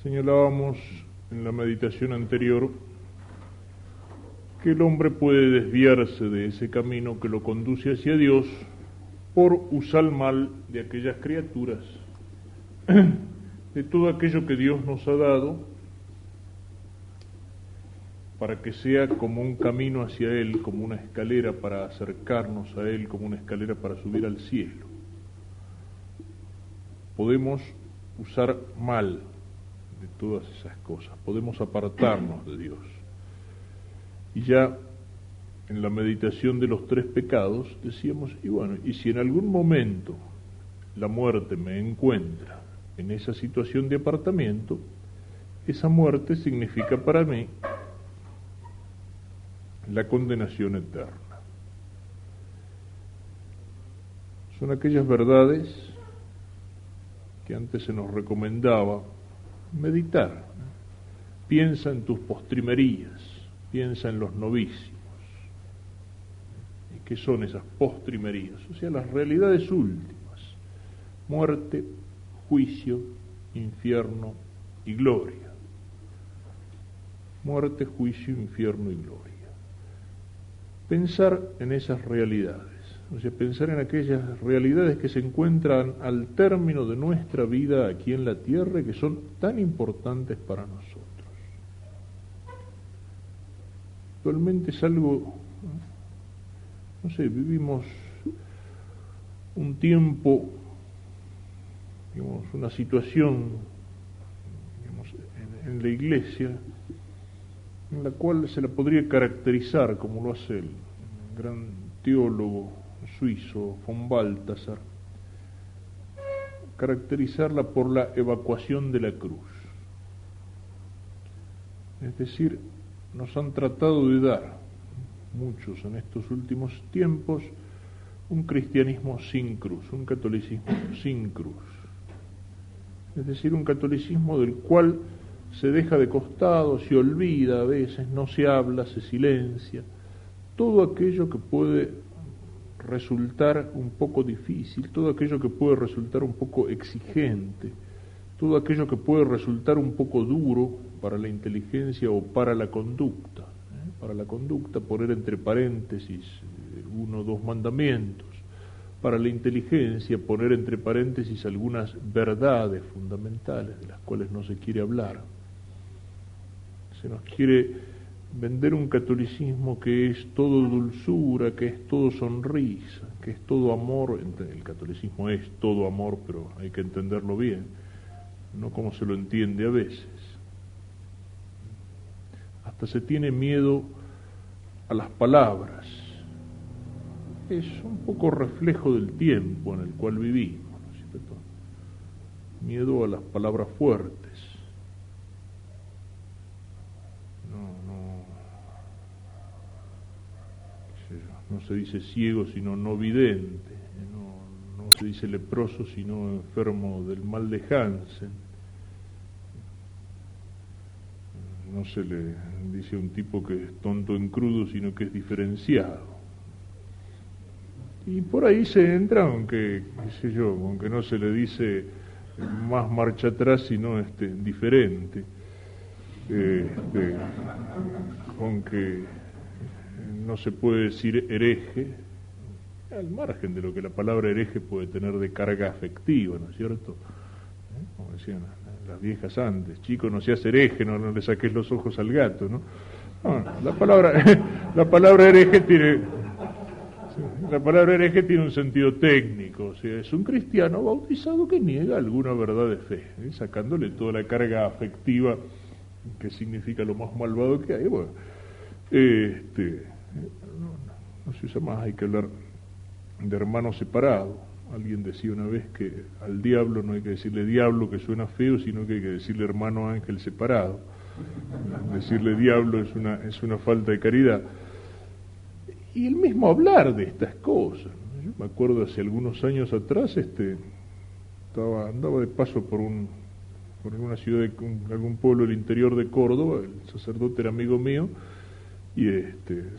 Señalábamos en la meditación anterior que el hombre puede desviarse de ese camino que lo conduce hacia Dios por usar mal de aquellas criaturas, de todo aquello que Dios nos ha dado, para que sea como un camino hacia Él, como una escalera para acercarnos a Él, como una escalera para subir al cielo. Podemos usar mal de todas esas cosas, podemos apartarnos de Dios. Y ya en la meditación de los 3 pecados decíamos, y bueno, y si en algún momento la muerte me encuentra en esa situación de apartamiento, esa muerte significa para mí la condenación eterna. Son aquellas verdades que antes se nos recomendaba meditar. Piensa en tus postrimerías, piensa en los novicios. ¿Y qué son esas postrimerías? O sea, las realidades últimas: muerte, juicio, infierno y gloria. Muerte, juicio, infierno y gloria. Pensar en esas realidades, o sea, pensar en aquellas realidades que se encuentran al término de nuestra vida aquí en la tierra y que son tan importantes para nosotros. Actualmente es algo, no sé, vivimos un tiempo, digamos, una situación, digamos, en la iglesia, en la cual se la podría caracterizar, como lo hace el gran teólogo suizo von Balthasar, caracterizarla por la evacuación de la cruz. Es decir, nos han tratado de dar, muchos en estos últimos tiempos, un cristianismo sin cruz, un catolicismo sin cruz. Es decir, un catolicismo del cual se deja de costado, se olvida a veces, no se habla, se silencia, todo aquello que puede resultar un poco difícil, todo aquello que puede resultar un poco exigente, todo aquello que puede resultar un poco duro para la inteligencia o para la conducta. Para la conducta, poner entre paréntesis 1 o 2 mandamientos. Para la inteligencia, poner entre paréntesis algunas verdades fundamentales de las cuales no se quiere hablar. Se nos quiere vender un catolicismo que es todo dulzura, que es todo sonrisa, que es todo amor. El catolicismo es todo amor, pero hay que entenderlo bien, no como se lo entiende a veces. Hasta se tiene miedo a las palabras. Es un poco reflejo del tiempo en el cual vivimos, ¿no es cierto? Miedo a las palabras fuertes. No se dice ciego sino no vidente, no se dice leproso sino enfermo del mal de Hansen, no se le dice a un tipo que es tonto en crudo sino que es diferenciado. Y por ahí se entra, aunque, qué sé yo, aunque no se le dice más marcha atrás sino diferente, aunque no se puede decir hereje, al margen de lo que la palabra hereje puede tener de carga afectiva, ¿no es cierto? Como decían las viejas antes, chico, no seas hereje, no le saques los ojos al gato, ¿no? No, la palabra hereje tiene un sentido técnico, o sea, es un cristiano bautizado que niega alguna verdad de fe, sacándole toda la carga afectiva que significa lo más malvado que hay. Bueno, no se usa más, hay que hablar de hermano separado. Alguien decía una vez que al diablo no hay que decirle diablo, que suena feo, sino que hay que decirle hermano ángel separado. Decirle diablo es una falta de caridad. Y el mismo hablar de estas cosas, ¿no? Yo me acuerdo hace algunos años atrás, andaba de paso por alguna ciudad, algún pueblo del interior de Córdoba, el sacerdote era amigo mío, Y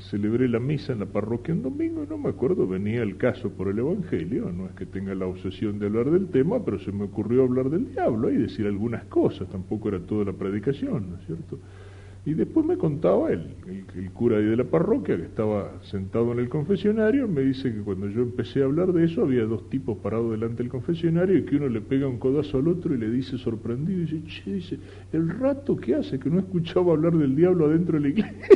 celebré la misa en la parroquia un domingo y no me acuerdo, venía el caso por el Evangelio, no es que tenga la obsesión de hablar del tema, pero se me ocurrió hablar del diablo y decir algunas cosas, tampoco era toda la predicación, ¿no es cierto? Y después me contaba el cura ahí de la parroquia, que estaba sentado en el confesionario, me dice que cuando yo empecé a hablar de eso, había dos tipos parados delante del confesionario y que uno le pega un codazo al otro y le dice sorprendido, dice, che, dice, el rato que hace que no escuchaba hablar del diablo adentro de la iglesia.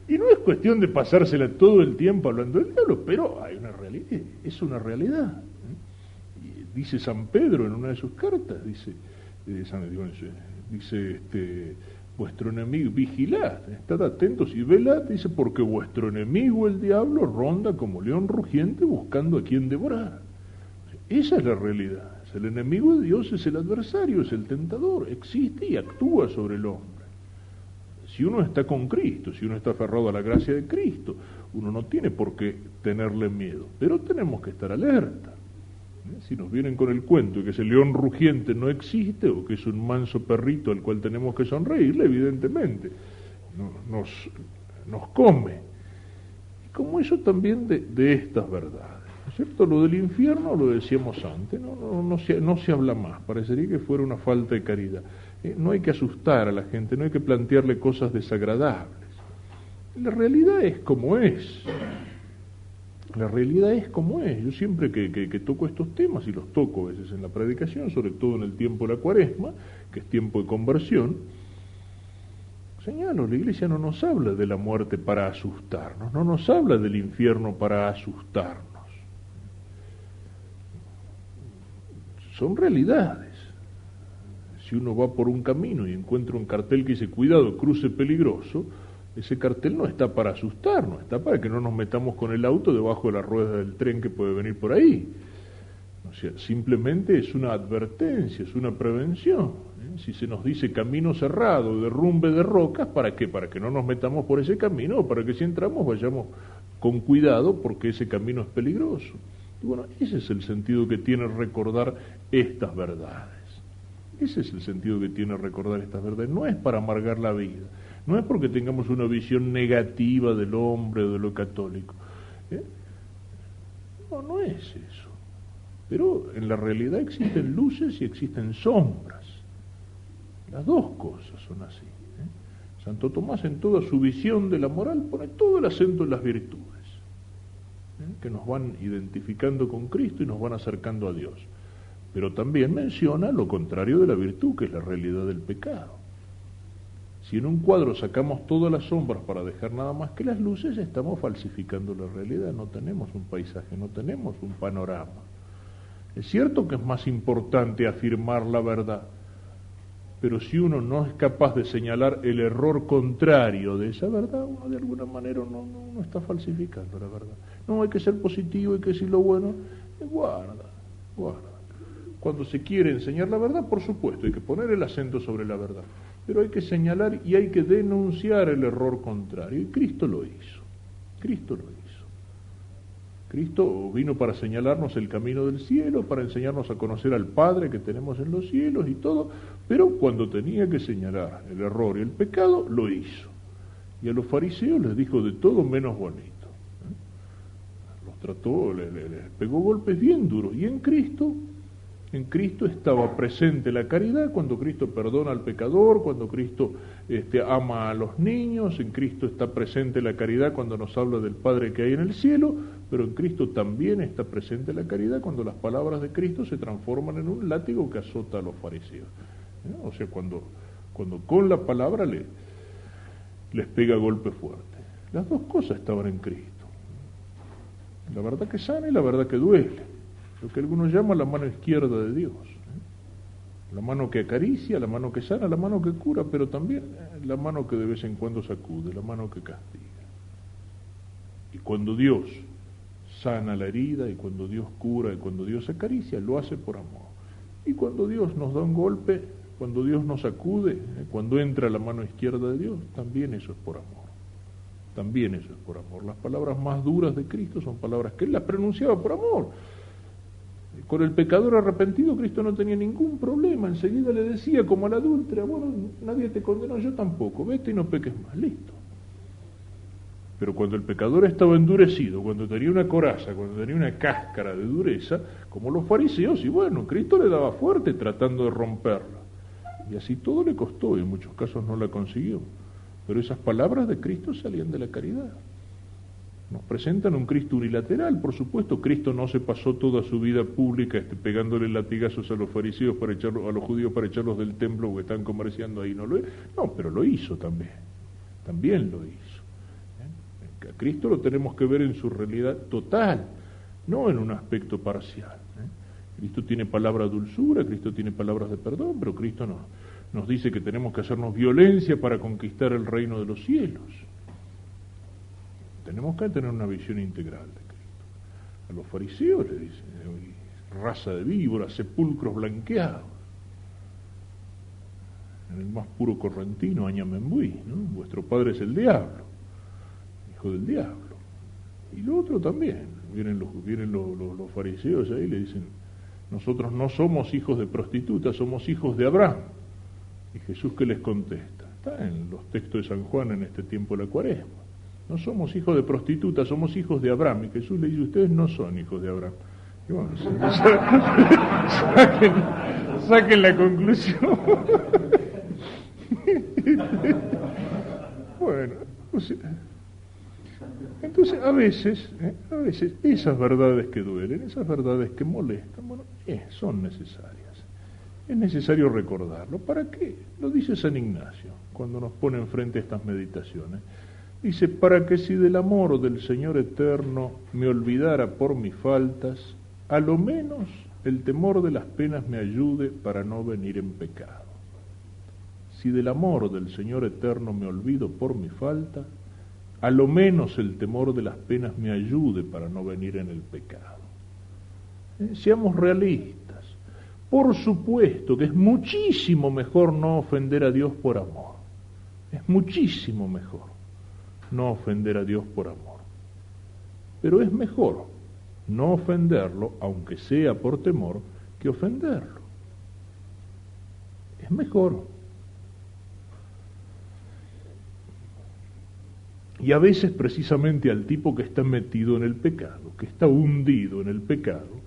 Y no es cuestión de pasársela todo el tiempo hablando del diablo, pero hay una realidad, es una realidad. Y dice San Pedro en una de sus cartas, dice, vuestro enemigo, vigilad, estad atentos y velad, dice, porque vuestro enemigo el diablo ronda como león rugiente buscando a quien devorar. Esa es la realidad. El enemigo de Dios es el adversario, es el tentador, existe y actúa sobre el hombre. Si uno está con Cristo, si uno está aferrado a la gracia de Cristo, uno no tiene por qué tenerle miedo, pero tenemos que estar alerta. Si nos vienen con el cuento de que ese león rugiente no existe o que es un manso perrito al cual tenemos que sonreírle, evidentemente nos come. Y como eso también de estas verdades, ¿no es cierto? Lo del infierno lo decíamos antes, no se habla más, parecería que fuera una falta de caridad. No hay que asustar a la gente, no hay que plantearle cosas desagradables. La realidad es como es. La realidad es como es. Yo siempre que toco estos temas, y los toco a veces en la predicación, sobre todo en el tiempo de la Cuaresma, que es tiempo de conversión, señalo, la Iglesia no nos habla de la muerte para asustarnos, no nos habla del infierno para asustarnos. Son realidades. Si uno va por un camino y encuentra un cartel que dice, cuidado, cruce peligroso, ese cartel no está para asustarnos, está para que no nos metamos con el auto debajo de la rueda del tren que puede venir por ahí. O sea, simplemente es una advertencia, es una prevención. Si se nos dice camino cerrado, derrumbe de rocas, ¿para qué? Para que no nos metamos por ese camino, o para que si entramos vayamos con cuidado porque ese camino es peligroso. Y bueno, ese es el sentido que tiene recordar estas verdades. Ese es el sentido que tiene recordar estas verdades. No es para amargar la vida. No es porque tengamos una visión negativa del hombre o de lo católico. No es eso. Pero en la realidad existen luces y existen sombras. Las dos cosas son así. Santo Tomás en toda su visión de la moral pone todo el acento en las virtudes, que nos van identificando con Cristo y nos van acercando a Dios. Pero también menciona lo contrario de la virtud, que es la realidad del pecado. Si en un cuadro sacamos todas las sombras para dejar nada más que las luces, estamos falsificando la realidad, no tenemos un paisaje, no tenemos un panorama. Es cierto que es más importante afirmar la verdad, pero si uno no es capaz de señalar el error contrario de esa verdad, uno de alguna manera no está falsificando la verdad. No, hay que ser positivo, hay que decir lo bueno, guarda. Cuando se quiere enseñar la verdad, por supuesto, hay que poner el acento sobre la verdad, pero hay que señalar y hay que denunciar el error contrario, y Cristo lo hizo. Cristo vino para señalarnos el camino del cielo, para enseñarnos a conocer al Padre que tenemos en los cielos y todo, pero cuando tenía que señalar el error y el pecado, lo hizo. Y a los fariseos les dijo de todo menos bonito. Los trató, les pegó golpes bien duros, y en Cristo estaba presente la caridad, cuando Cristo perdona al pecador, cuando Cristo ama a los niños, en Cristo está presente la caridad cuando nos habla del Padre que hay en el cielo, pero en Cristo también está presente la caridad cuando las palabras de Cristo se transforman en un látigo que azota a los fariseos. O sea, cuando con la palabra les pega golpe fuerte. Las dos cosas estaban en Cristo. La verdad que sana y la verdad que duele. Lo que algunos llaman la mano izquierda de Dios. La mano que acaricia, la mano que sana, la mano que cura, pero también la mano que de vez en cuando sacude, la mano que castiga. Y cuando Dios sana la herida, y cuando Dios cura, y cuando Dios acaricia, lo hace por amor. Y cuando Dios nos da un golpe, cuando Dios nos sacude, cuando entra la mano izquierda de Dios, también eso es por amor. También eso es por amor. Las palabras más duras de Cristo son palabras que Él las pronunciaba por amor. Con el pecador arrepentido Cristo no tenía ningún problema, enseguida le decía como a la adúltera, bueno, nadie te condenó, yo tampoco, vete y no peques más, listo. Pero cuando el pecador estaba endurecido, cuando tenía una coraza, cuando tenía una cáscara de dureza, como los fariseos, y bueno, Cristo le daba fuerte tratando de romperla. Y así todo le costó, y en muchos casos no la consiguió. Pero esas palabras de Cristo salían de la caridad. Nos presentan un Cristo unilateral, por supuesto. Cristo no se pasó toda su vida pública pegándole latigazos a los fariseos para echarlos, a los judíos para echarlos del templo que están comerciando ahí. No, pero lo hizo también. También lo hizo. A Cristo lo tenemos que ver en su realidad total, no en un aspecto parcial. Cristo tiene palabras de dulzura, Cristo tiene palabras de perdón, pero Cristo nos dice que tenemos que hacernos violencia para conquistar el reino de los cielos. Tenemos que tener una visión integral de Cristo. A los fariseos le dicen, raza de víboras, sepulcros blanqueados. En el más puro correntino, Añamembuí, ¿no? Vuestro padre es el diablo, hijo del diablo. Y lo otro también, vienen los fariseos ahí y le dicen, nosotros no somos hijos de prostitutas, somos hijos de Abraham. Y Jesús, ¿qué les contesta? Está en los textos de San Juan en este tiempo de la Cuaresma. No somos hijos de prostitutas, somos hijos de Abraham. Y Jesús le dice, ustedes no son hijos de Abraham. Y bueno, saquen la conclusión. Bueno, entonces a veces esas verdades que duelen, esas verdades que molestan, bueno, son necesarias. Es necesario recordarlo. ¿Para qué? Lo dice San Ignacio cuando nos pone enfrente a estas meditaciones. Dice, para que si del amor del Señor eterno me olvidara por mis faltas, a lo menos el temor de las penas me ayude para no venir en pecado. Si del amor del Señor eterno me olvido por mi falta, a lo menos el temor de las penas me ayude para no venir en el pecado. Seamos realistas. Por supuesto que es muchísimo mejor no ofender a Dios por amor. Es muchísimo mejor no ofender a Dios por amor. Pero es mejor no ofenderlo, aunque sea por temor, que ofenderlo. Es mejor. Y a veces precisamente al tipo que está metido en el pecado, que está hundido en el pecado,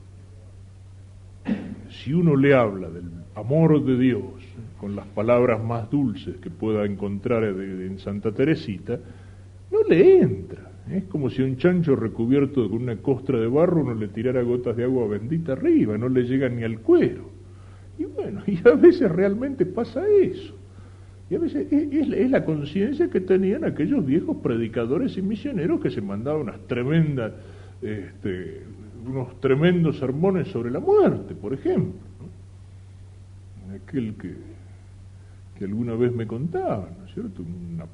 si uno le habla del amor de Dios con las palabras más dulces que pueda encontrar en Santa Teresita, no le entra. Es como si un chancho recubierto con una costra de barro uno le tirara gotas de agua bendita arriba, no le llega ni al cuero. Y bueno, y a veces realmente pasa eso. Y a veces es la conciencia que tenían aquellos viejos predicadores y misioneros que se mandaban unos tremendos sermones sobre la muerte, por ejemplo, ¿no? Aquel que alguna vez me contaban, ¿no es cierto? Una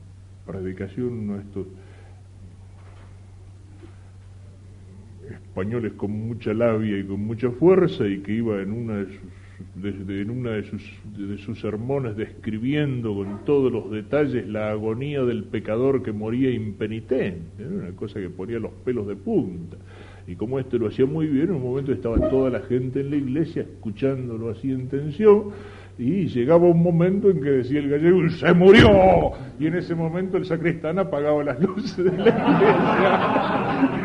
predicación, ¿no? Estos españoles con mucha labia y con mucha fuerza, y que iba en una de sus sermones describiendo con todos los detalles la agonía del pecador que moría impenitente, ¿no? Una cosa que ponía los pelos de punta. Y como lo hacía muy bien, en un momento estaba toda la gente en la iglesia escuchándolo así en tensión, y llegaba un momento en que decía el gallego, ¡se murió! Y en ese momento el sacristán apagaba las luces de la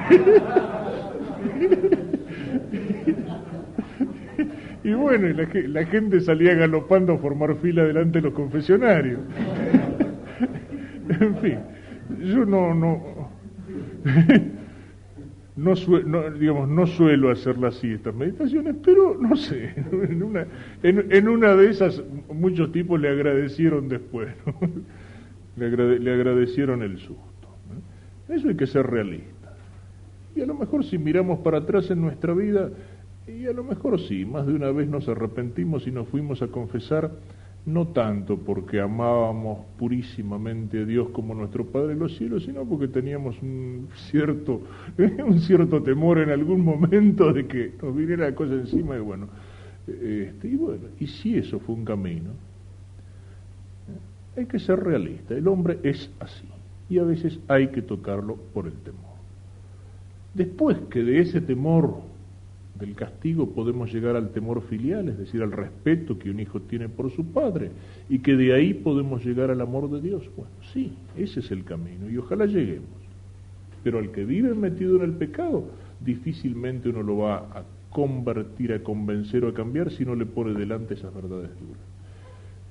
iglesia. Y bueno, la gente salía galopando a formar fila delante de los confesionarios. En fin, yo no suelo hacerlas así, estas meditaciones, pero no sé, en una de esas muchos tipos le agradecieron después, ¿no? Le agradecieron el susto, ¿no? Eso hay que ser realista. Y a lo mejor si miramos para atrás en nuestra vida, y a lo mejor sí, más de una vez nos arrepentimos y nos fuimos a confesar, no tanto porque amábamos purísimamente a Dios como nuestro Padre en los cielos, sino porque teníamos un cierto temor en algún momento de que nos viniera la cosa encima, y si eso fue un camino, hay que ser realista. El hombre es así, y a veces hay que tocarlo por el temor. Después que de ese temor del castigo podemos llegar al temor filial, es decir, al respeto que un hijo tiene por su padre, y que de ahí podemos llegar al amor de Dios. Bueno, sí, ese es el camino, y ojalá lleguemos. Pero al que vive metido en el pecado, difícilmente uno lo va a convertir, a convencer o a cambiar si no le pone delante esas verdades duras.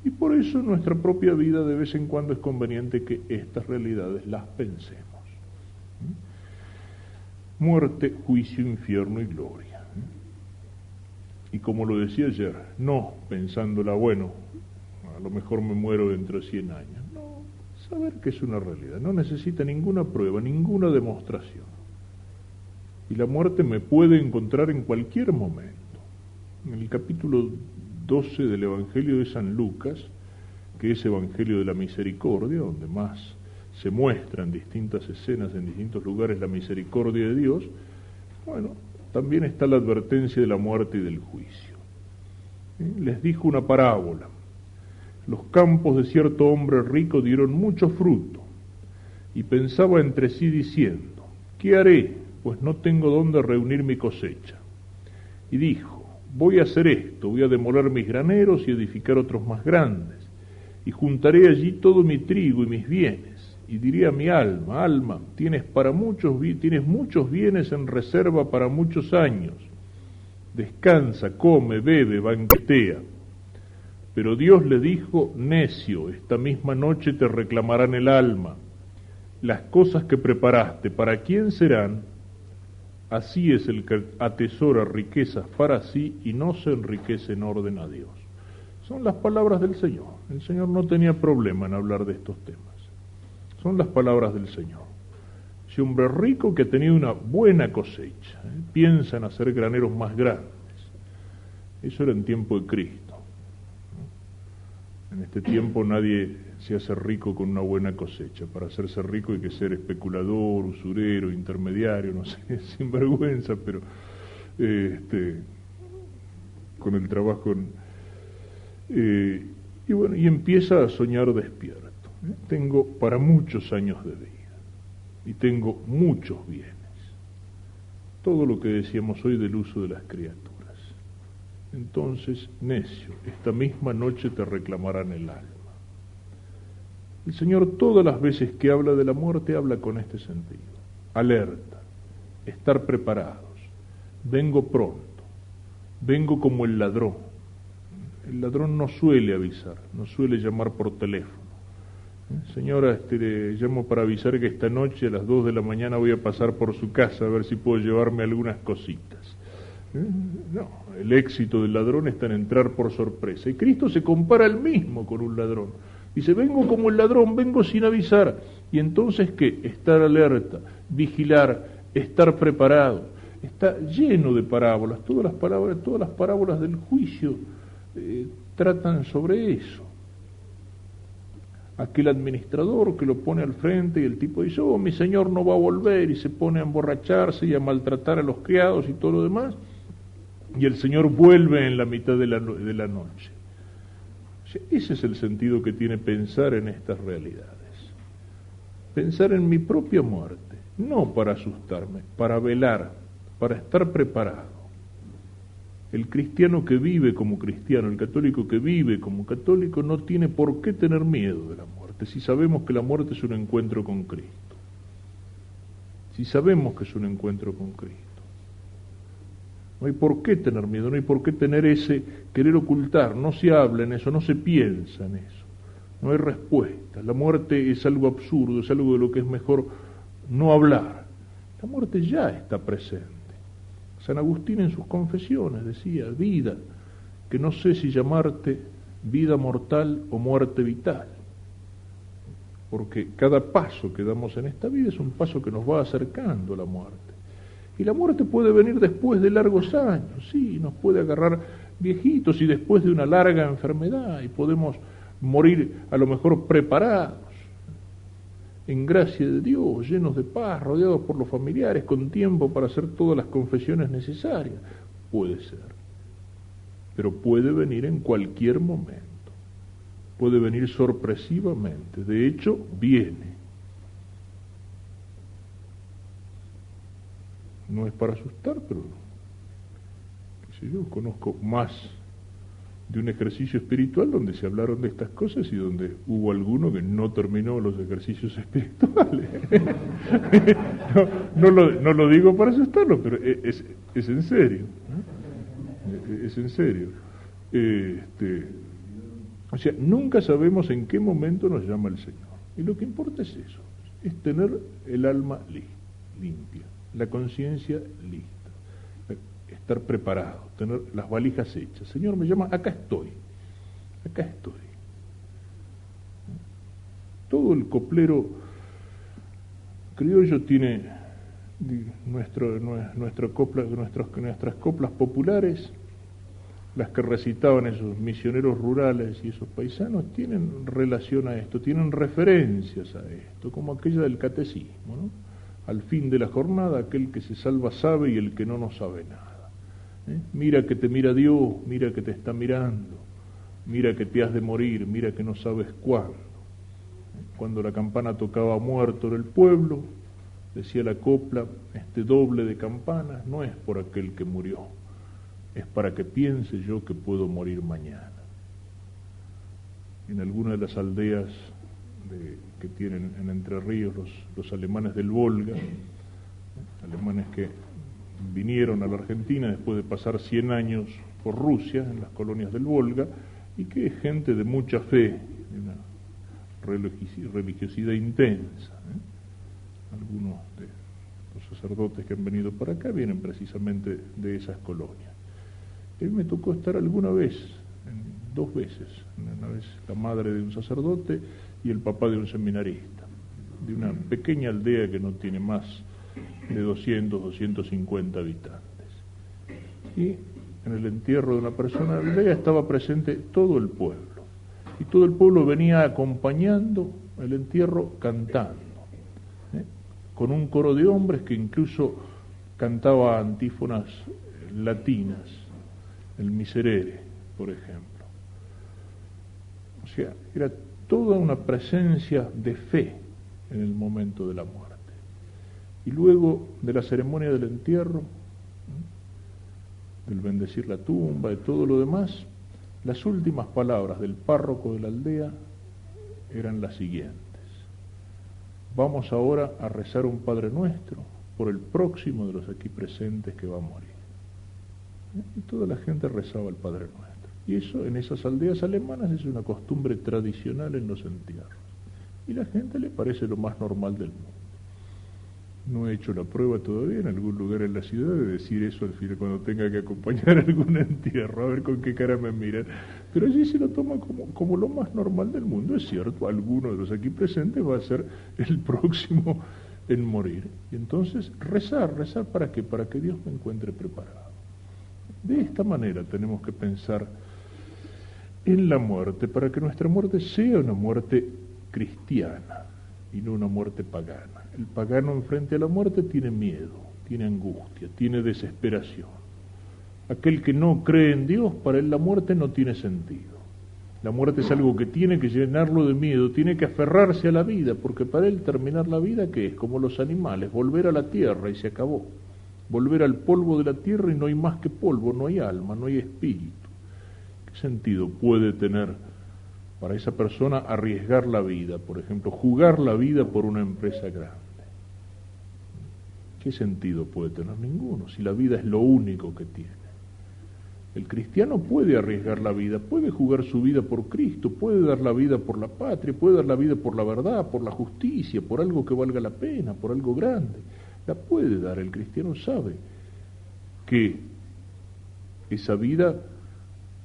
Y por eso en nuestra propia vida de vez en cuando es conveniente que estas realidades las pensemos. Muerte, juicio, infierno y gloria. Y como lo decía ayer, no pensándola, bueno, a lo mejor me muero dentro de 100 años. No, saber que es una realidad, no necesita ninguna prueba, ninguna demostración. Y la muerte me puede encontrar en cualquier momento. En el capítulo 12 del Evangelio de San Lucas, que es Evangelio de la Misericordia, donde más se muestra en distintas escenas, en distintos lugares, la misericordia de Dios, bueno, también está la advertencia de la muerte y del juicio. Les dijo una parábola. Los campos de cierto hombre rico dieron mucho fruto, y pensaba entre sí diciendo, ¿qué haré? Pues no tengo dónde reunir mi cosecha. Y dijo, voy a hacer esto, voy a demoler mis graneros y edificar otros más grandes, y juntaré allí todo mi trigo y mis bienes, y diré a mi alma, alma, tienes muchos bienes en reserva para muchos años, descansa, come, bebe, banquetea. Pero Dios le dijo, necio, esta misma noche te reclamarán el alma. Las cosas que preparaste, ¿para quién serán? Así es el que atesora riquezas para sí y no se enriquece en orden a Dios. Son las palabras del Señor. El Señor no tenía problema en hablar de estos temas. Son las palabras del Señor. Ese hombre rico que ha tenido una buena cosecha, piensa en hacer graneros más grandes. Eso era en tiempo de Cristo. En este tiempo nadie se hace rico con una buena cosecha. Para hacerse rico hay que ser especulador, usurero, intermediario, no sé, sinvergüenza, pero con el trabajo. Y bueno, y empieza a soñar despierto. Tengo para muchos años de vida y tengo muchos bienes. Todo lo que decíamos hoy del uso de las criaturas. Entonces, necio, esta misma noche te reclamarán el alma. El Señor todas las veces que habla de la muerte habla con este sentido. Alerta, estar preparados, vengo pronto, vengo como el ladrón. El ladrón no suele avisar, no suele llamar por teléfono. Señora, le llamo para avisar que esta noche a las 2 de la mañana voy a pasar por su casa a ver si puedo llevarme algunas cositas. No, el éxito del ladrón está en entrar por sorpresa. Y Cristo se compara él mismo con un ladrón. Dice, vengo como el ladrón, vengo sin avisar. Y entonces, ¿qué? Estar alerta, vigilar, estar preparado. Está lleno de parábolas. Todas las parábolas del juicio tratan sobre eso. Aquel administrador que lo pone al frente y el tipo dice, oh, mi señor no va a volver, y se pone a emborracharse y a maltratar a los criados y todo lo demás, y el señor vuelve en la mitad de la noche. O sea, ese es el sentido que tiene pensar en estas realidades. Pensar en mi propia muerte, no para asustarme, para velar, para estar preparado. El cristiano que vive como cristiano, el católico que vive como católico, no tiene por qué tener miedo de la muerte, si sabemos que la muerte es un encuentro con Cristo. Si sabemos que es un encuentro con Cristo. No hay por qué tener miedo, no hay por qué tener ese querer ocultar, no se habla en eso, no se piensa en eso. No hay respuesta. La muerte es algo absurdo, es algo de lo que es mejor no hablar. La muerte ya está presente. San Agustín en sus confesiones decía, vida, que no sé si llamarte vida mortal o muerte vital, porque cada paso que damos en esta vida es un paso que nos va acercando a la muerte. Y la muerte puede venir después de largos años, sí, nos puede agarrar viejitos y después de una larga enfermedad, y podemos morir a lo mejor preparados, en gracia de Dios, llenos de paz, rodeados por los familiares, con tiempo para hacer todas las confesiones necesarias. Puede ser, pero puede venir en cualquier momento, puede venir sorpresivamente, de hecho viene. No es para asustar, pero sé yo, conozco más de un ejercicio espiritual donde se hablaron de estas cosas y donde hubo alguno que no terminó los ejercicios espirituales. No lo digo para asustarlo, pero es en serio. Es en serio. O sea, nunca sabemos en qué momento nos llama el Señor. Y lo que importa es eso, es tener el alma limpia, la conciencia lista, estar preparado, tener las valijas hechas. Señor, me llama, acá estoy. Todo el coplero criollo tiene nuestras coplas populares, las que recitaban esos misioneros rurales y esos paisanos, tienen relación a esto, tienen referencias a esto, como aquella del catecismo, ¿no? Al fin de la jornada, aquel que se salva sabe y el que no sabe nada. Mira que te mira Dios, mira que te está mirando, mira que te has de morir, mira que no sabes cuándo. Cuando la campana tocaba muerto en el pueblo, decía la copla, este doble de campanas no es por aquel que murió, es para que piense yo que puedo morir mañana. En alguna de las aldeas que tienen en Entre Ríos los alemanes del Volga, alemanes que vinieron a la Argentina después de pasar 100 años por Rusia, en las colonias del Volga, y que es gente de mucha fe, de una religiosidad intensa. Algunos de los sacerdotes que han venido para acá vienen precisamente de esas colonias. A mí me tocó estar alguna vez, 2 veces, una vez la madre de un sacerdote y el papá de un seminarista, de una pequeña aldea que no tiene más de 250 habitantes. Y en el entierro de una persona de la aldea estaba presente todo el pueblo, y todo el pueblo venía acompañando el entierro cantando, con un coro de hombres que incluso cantaba antífonas latinas, el Miserere, por ejemplo. O sea, era toda una presencia de fe en el momento de la muerte. Y luego de la ceremonia del entierro, del bendecir la tumba, de todo lo demás, las últimas palabras del párroco de la aldea eran las siguientes: vamos ahora a rezar un Padre Nuestro por el próximo de los aquí presentes que va a morir. Y toda la gente rezaba el Padre Nuestro. Y eso en esas aldeas alemanas es una costumbre tradicional en los entierros. Y a la gente le parece lo más normal del mundo. No he hecho la prueba todavía en algún lugar en la ciudad de decir eso al final cuando tenga que acompañar algún entierro, a ver con qué cara me miran. Pero allí se lo toma como lo más normal del mundo. Es cierto, alguno de los aquí presentes va a ser el próximo en morir. Y entonces rezar ¿para qué? Para que Dios me encuentre preparado. De esta manera tenemos que pensar en la muerte, para que nuestra muerte sea una muerte cristiana y no una muerte pagana. El pagano enfrente a la muerte tiene miedo, tiene angustia, tiene desesperación. Aquel que no cree en Dios, para él la muerte no tiene sentido. La muerte es algo que tiene que llenarlo de miedo, tiene que aferrarse a la vida, porque para él terminar la vida, ¿qué es? Como los animales, volver a la tierra y se acabó. Volver al polvo de la tierra y no hay más que polvo, no hay alma, no hay espíritu. ¿Qué sentido puede tener para esa persona arriesgar la vida, por ejemplo, jugar la vida por una empresa grande? ¿Qué sentido puede tener? Ninguno, si la vida es lo único que tiene. El cristiano puede arriesgar la vida, puede jugar su vida por Cristo, puede dar la vida por la patria, puede dar la vida por la verdad, por la justicia, por algo que valga la pena, por algo grande. La puede dar. El cristiano sabe que esa vida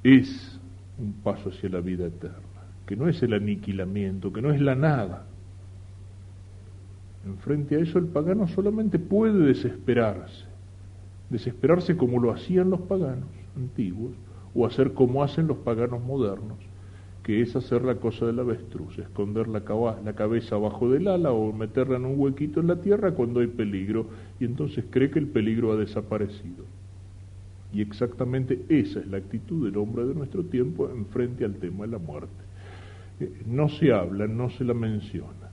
es un paso hacia la vida eterna, que no es el aniquilamiento, que no es la nada. Enfrente a eso el pagano solamente puede desesperarse como lo hacían los paganos antiguos, o hacer como hacen los paganos modernos, que es hacer la cosa del avestruz, esconder la cabeza abajo del ala o meterla en un huequito en la tierra cuando hay peligro, y entonces cree que el peligro ha desaparecido. Y exactamente esa es la actitud del hombre de nuestro tiempo en frente al tema de la muerte. No se habla, no se la menciona.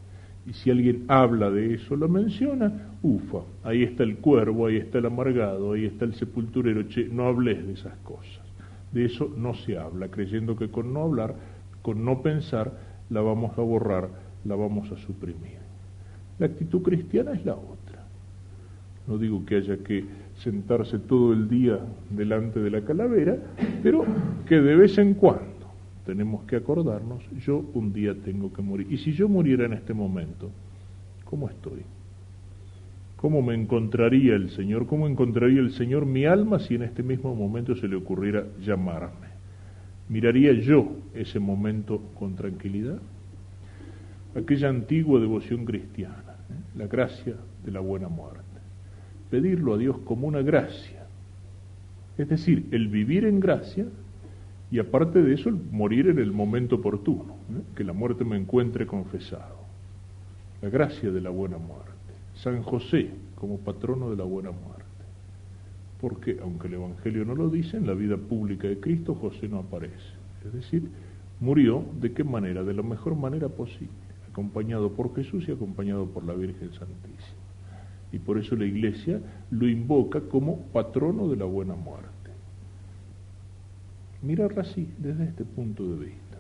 Y si alguien habla de eso, lo menciona, ufa, ahí está el cuervo, ahí está el amargado, ahí está el sepulturero, che, no hables de esas cosas. De eso no se habla, creyendo que con no hablar, con no pensar, la vamos a borrar, la vamos a suprimir. La actitud cristiana es la otra. No digo que haya que sentarse todo el día delante de la calavera, pero que de vez en cuando tenemos que acordarnos, yo un día tengo que morir. Y si yo muriera en este momento, ¿cómo estoy? ¿Cómo me encontraría el Señor? ¿Cómo encontraría el Señor mi alma si en este mismo momento se le ocurriera llamarme? ¿Miraría yo ese momento con tranquilidad? Aquella antigua devoción cristiana, la gracia de la buena muerte. Pedirlo a Dios como una gracia. Es decir, el vivir en gracia y aparte de eso, el morir en el momento oportuno, que la muerte me encuentre confesado. La gracia de la buena muerte. San José como patrono de la buena muerte. Porque, aunque el Evangelio no lo dice, en la vida pública de Cristo José no aparece. Es decir, murió ¿de qué manera? De la mejor manera posible, acompañado por Jesús y acompañado por la Virgen Santísima. Y por eso la Iglesia lo invoca como patrono de la buena muerte. Mirarla así, desde este punto de vista.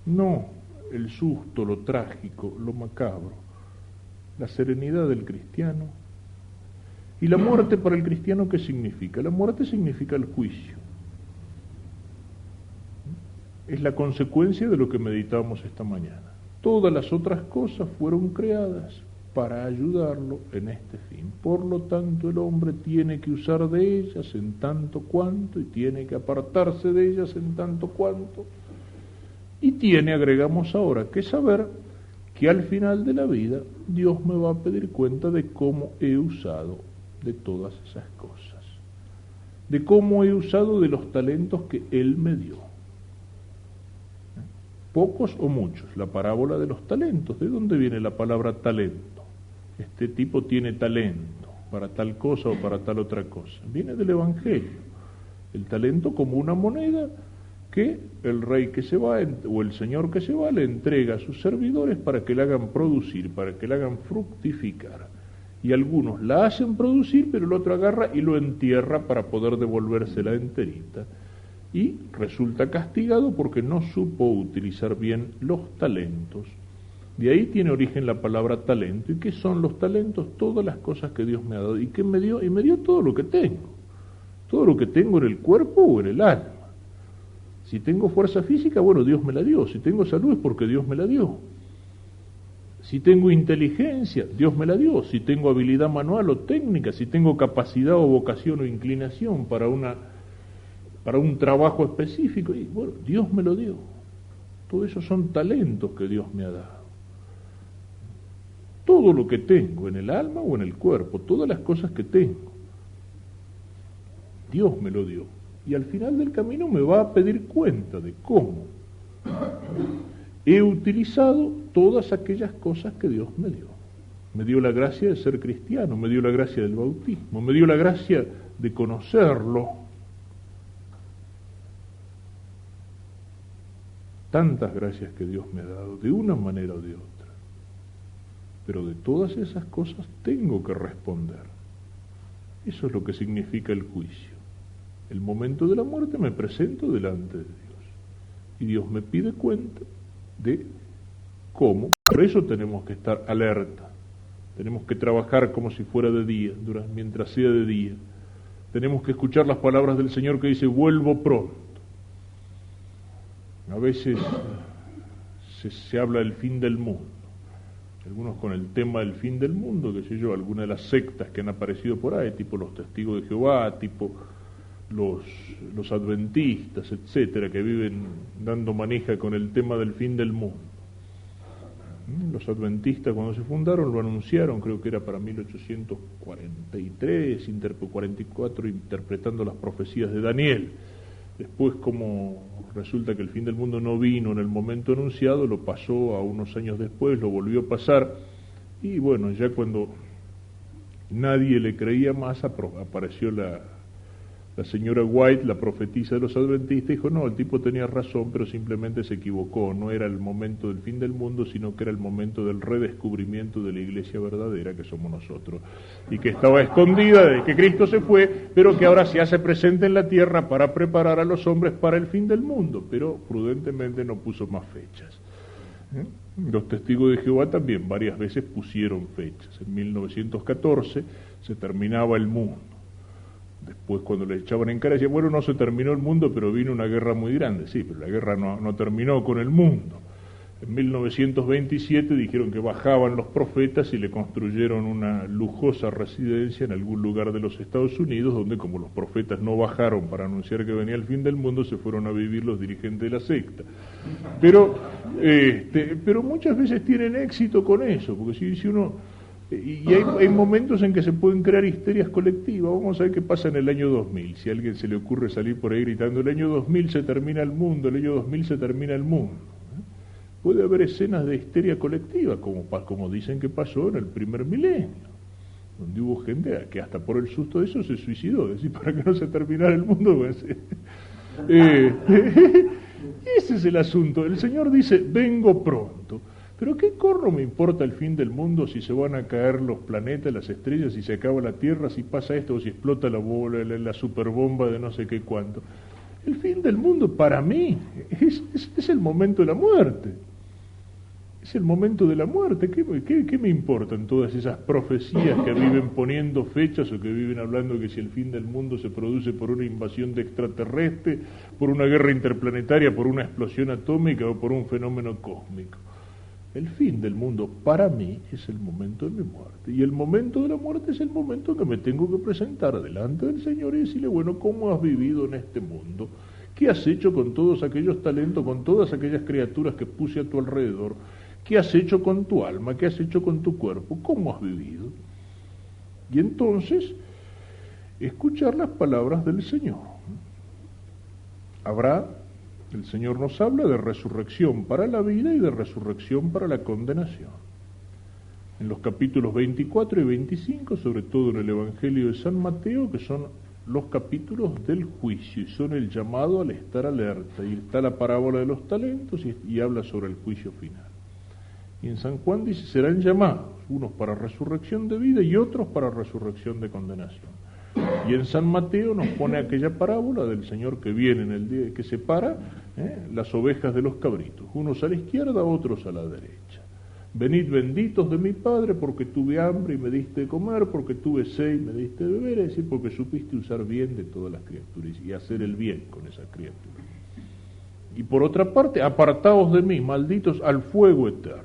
No el susto, lo trágico, lo macabro, la serenidad del cristiano. ¿Y la muerte para el cristiano qué significa? La muerte significa el juicio. Es la consecuencia de lo que meditábamos esta mañana. Todas las otras cosas fueron creadas para ayudarlo en este fin. Por lo tanto, el hombre tiene que usar de ellas en tanto cuanto, y tiene que apartarse de ellas en tanto cuanto, y tiene, agregamos ahora, que saber que al final de la vida Dios me va a pedir cuenta de cómo he usado de todas esas cosas, de cómo he usado de los talentos que Él me dio. Pocos o muchos, la parábola de los talentos. ¿De dónde viene la palabra talento? Este tipo tiene talento para tal cosa o para tal otra cosa. Viene del Evangelio. El talento como una moneda que el rey que se va o el señor que se va le entrega a sus servidores para que la hagan producir, para que la hagan fructificar. Y algunos la hacen producir, pero el otro agarra y lo entierra para poder devolvérsela enterita. Y resulta castigado porque no supo utilizar bien los talentos. De ahí tiene origen la palabra talento. ¿Y qué son los talentos? Todas las cosas que Dios me ha dado. ¿Y qué me dio? Y me dio todo lo que tengo. Todo lo que tengo en el cuerpo o en el alma. Si tengo fuerza física, bueno, Dios me la dio. Si tengo salud es porque Dios me la dio. Si tengo inteligencia, Dios me la dio. Si tengo habilidad manual o técnica, si tengo capacidad o vocación o inclinación para un trabajo específico, y bueno, Dios me lo dio. Todo eso son talentos que Dios me ha dado. Todo lo que tengo en el alma o en el cuerpo, todas las cosas que tengo, Dios me lo dio. Y al final del camino me va a pedir cuenta de cómo he utilizado todas aquellas cosas que Dios me dio. Me dio la gracia de ser cristiano, me dio la gracia del bautismo, me dio la gracia de conocerlo. Tantas gracias que Dios me ha dado, de una manera o de otra. Pero de todas esas cosas tengo que responder. Eso es lo que significa el juicio. El momento de la muerte me presento delante de Dios. Y Dios me pide cuenta de cómo. Por eso tenemos que estar alerta. Tenemos que trabajar como si fuera de día, mientras sea de día. Tenemos que escuchar las palabras del Señor que dice, vuelvo pronto. A veces se habla del fin del mundo. Algunos con el tema del fin del mundo, qué sé yo, algunas de las sectas que han aparecido por ahí, tipo los testigos de Jehová, tipo los adventistas, etcétera, que viven dando manija con el tema del fin del mundo. Los adventistas cuando se fundaron lo anunciaron, creo que era para 1843, 44, interpretando las profecías de Daniel. Después, como resulta que el fin del mundo no vino en el momento anunciado, lo pasó a unos años después, lo volvió a pasar, y bueno, ya cuando nadie le creía más, apareció La señora White, la profetisa de los adventistas, dijo, no, el tipo tenía razón, pero simplemente se equivocó, no era el momento del fin del mundo, sino que era el momento del redescubrimiento de la iglesia verdadera, que somos nosotros, y que estaba escondida desde que Cristo se fue, pero que ahora se hace presente en la tierra para preparar a los hombres para el fin del mundo, pero prudentemente no puso más fechas. Los testigos de Jehová también varias veces pusieron fechas. En 1914 se terminaba el mundo. Después, cuando le echaban en cara, decían, bueno, no se terminó el mundo, pero vino una guerra muy grande. Sí, pero la guerra no terminó con el mundo. En 1927 dijeron que bajaban los profetas y le construyeron una lujosa residencia en algún lugar de los Estados Unidos, donde como los profetas no bajaron para anunciar que venía el fin del mundo, se fueron a vivir los dirigentes de la secta. Pero muchas veces tienen éxito con eso, porque si uno... Y hay momentos en que se pueden crear histerias colectivas. Vamos a ver qué pasa en el año 2000. Si a alguien se le ocurre salir por ahí gritando, el año 2000 se termina el mundo, el año 2000 se termina el mundo. Puede haber escenas de histeria colectiva, como dicen que pasó en el primer milenio, donde hubo gente que hasta por el susto de eso se suicidó, es decir, para que no se terminara el mundo. Pues, ese es el asunto. El Señor dice, vengo pronto. Pero ¿qué corno me importa el fin del mundo si se van a caer los planetas, las estrellas, si se acaba la Tierra, si pasa esto o si explota la superbomba de no sé qué cuánto? El fin del mundo para mí es el momento de la muerte. Es el momento de la muerte. ¿Qué me importan todas esas profecías que viven poniendo fechas o que viven hablando que si el fin del mundo se produce por una invasión de extraterrestre, por una guerra interplanetaria, por una explosión atómica o por un fenómeno cósmico? El fin del mundo para mí es el momento de mi muerte. Y el momento de la muerte es el momento en que me tengo que presentar delante del Señor y decirle, bueno, ¿cómo has vivido en este mundo? ¿Qué has hecho con todos aquellos talentos, con todas aquellas criaturas que puse a tu alrededor? ¿Qué has hecho con tu alma? ¿Qué has hecho con tu cuerpo? ¿Cómo has vivido? Y entonces, escuchar las palabras del Señor. El Señor nos habla de resurrección para la vida y de resurrección para la condenación. En los capítulos 24 y 25, sobre todo en el Evangelio de San Mateo, que son los capítulos del juicio y son el llamado al estar alerta. Y está la parábola de los talentos y habla sobre el juicio final. Y en San Juan dice, serán llamados, unos para resurrección de vida y otros para resurrección de condenación. Y en San Mateo nos pone aquella parábola del Señor que viene en el día que separa las ovejas de los cabritos, unos a la izquierda, otros a la derecha. Venid benditos de mi Padre, porque tuve hambre y me diste de comer, porque tuve sed y me diste de beber, es decir, porque supiste usar bien de todas las criaturas y hacer el bien con esas criaturas. Y por otra parte, apartaos de mí, malditos, al fuego eterno.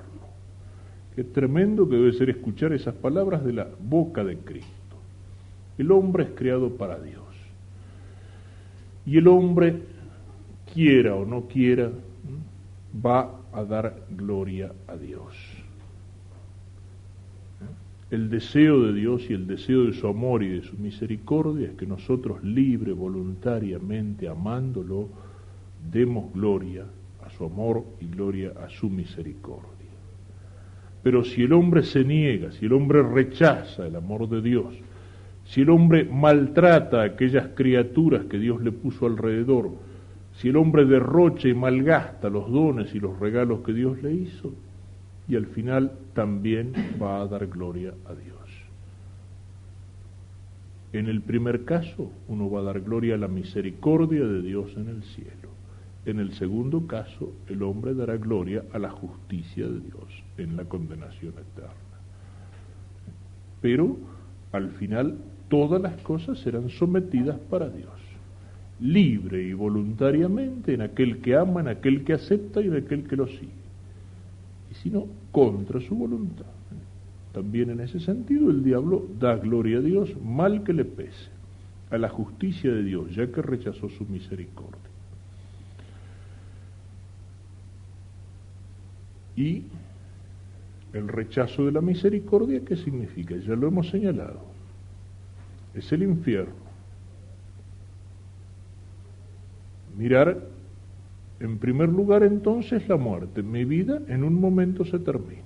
Qué tremendo que debe ser escuchar esas palabras de la boca de Cristo. El hombre es creado para Dios. Y el hombre, quiera o no quiera, va a dar gloria a Dios. El deseo de Dios y el deseo de su amor y de su misericordia es que nosotros libre, voluntariamente, amándolo, demos gloria a su amor y gloria a su misericordia. Pero si el hombre se niega, si el hombre rechaza el amor de Dios, si el hombre maltrata a aquellas criaturas que Dios le puso alrededor, si el hombre derrocha y malgasta los dones y los regalos que Dios le hizo, y al final también va a dar gloria a Dios. En el primer caso, uno va a dar gloria a la misericordia de Dios en el cielo. En el segundo caso, el hombre dará gloria a la justicia de Dios en la condenación eterna. Pero, al final, todas las cosas serán sometidas para Dios, libre y voluntariamente en aquel que ama, en aquel que acepta y en aquel que lo sigue. Y si no, contra su voluntad. También en ese sentido el diablo da gloria a Dios, mal que le pese, a la justicia de Dios, ya que rechazó su misericordia. Y el rechazo de la misericordia, ¿qué significa? Ya lo hemos señalado. Es el infierno. Mirar, en primer lugar, entonces, la muerte. Mi vida en un momento se termina.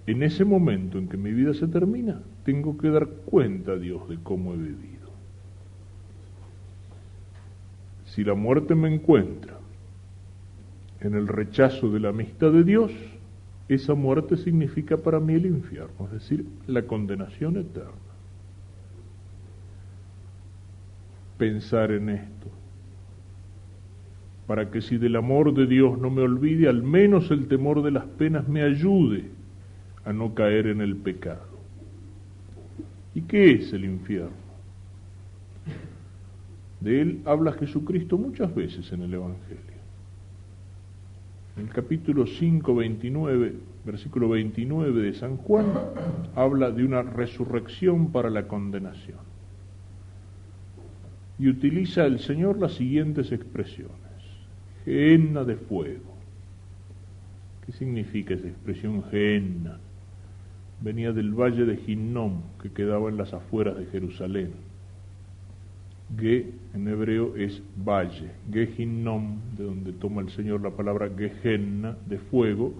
En ese momento en que mi vida se termina, tengo que dar cuenta a Dios de cómo he vivido. si la muerte me encuentra en el rechazo de la amistad de Dios, esa muerte significa para mí el infierno, es decir, la condenación eterna. Pensar en esto, para que si del amor de Dios no me olvide, al menos el temor de las penas me ayude a no caer en el pecado. ¿Y qué es el infierno? De él habla Jesucristo muchas veces en el Evangelio. En el capítulo 5, 29, versículo 29 de San Juan, habla de una resurrección para la condenación. Y utiliza el Señor las siguientes expresiones. Gehenna de fuego. ¿Qué significa esa expresión gehenna? Venía del valle de Hinnom, que quedaba en las afueras de Jerusalén. Ge en hebreo es valle, Gehinnom, de donde toma el Señor la palabra Gehenna, de fuego,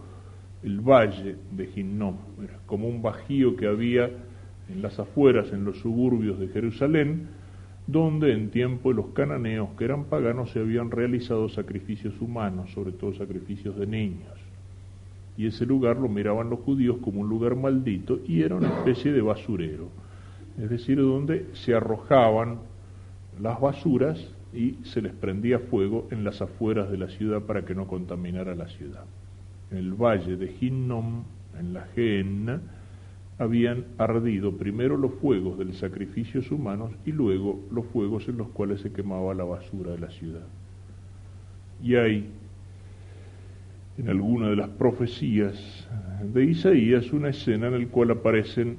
el valle de Hinnom. Era como un bajío que había en las afueras, en los suburbios de Jerusalén, donde en tiempo de los cananeos, que eran paganos, se habían realizado sacrificios humanos, sobre todo sacrificios de niños. Y ese lugar lo miraban los judíos como un lugar maldito y era una especie de basurero, es decir, donde se arrojaban las basuras y se les prendía fuego en las afueras de la ciudad para que no contaminara la ciudad. En el valle de Hinnom, en la Gehenna, habían ardido primero los fuegos de los sacrificios humanos y luego los fuegos en los cuales se quemaba la basura de la ciudad. Y hay en alguna de las profecías de Isaías una escena en la cual aparecen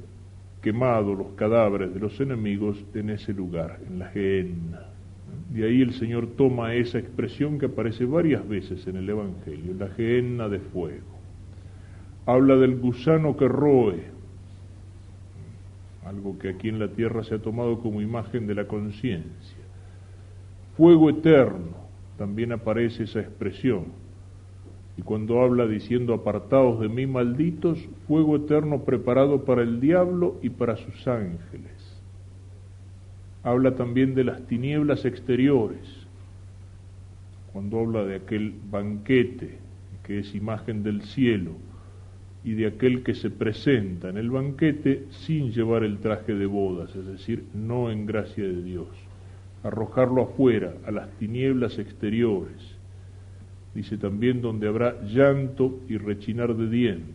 quemados los cadáveres de los enemigos en ese lugar, en la Gehenna. De ahí el Señor toma esa expresión que aparece varias veces en el Evangelio, la Gehenna de fuego. Habla del gusano que roe, algo que aquí en la tierra se ha tomado como imagen de la conciencia. Fuego eterno, también aparece esa expresión. Y cuando habla diciendo, apartaos de mí, malditos, fuego eterno preparado para el diablo y para sus ángeles. Habla también de las tinieblas exteriores, cuando habla de aquel banquete que es imagen del cielo y de aquel que se presenta en el banquete sin llevar el traje de bodas, es decir, no en gracia de Dios. Arrojarlo afuera, a las tinieblas exteriores. Dice también donde habrá llanto y rechinar de dientes.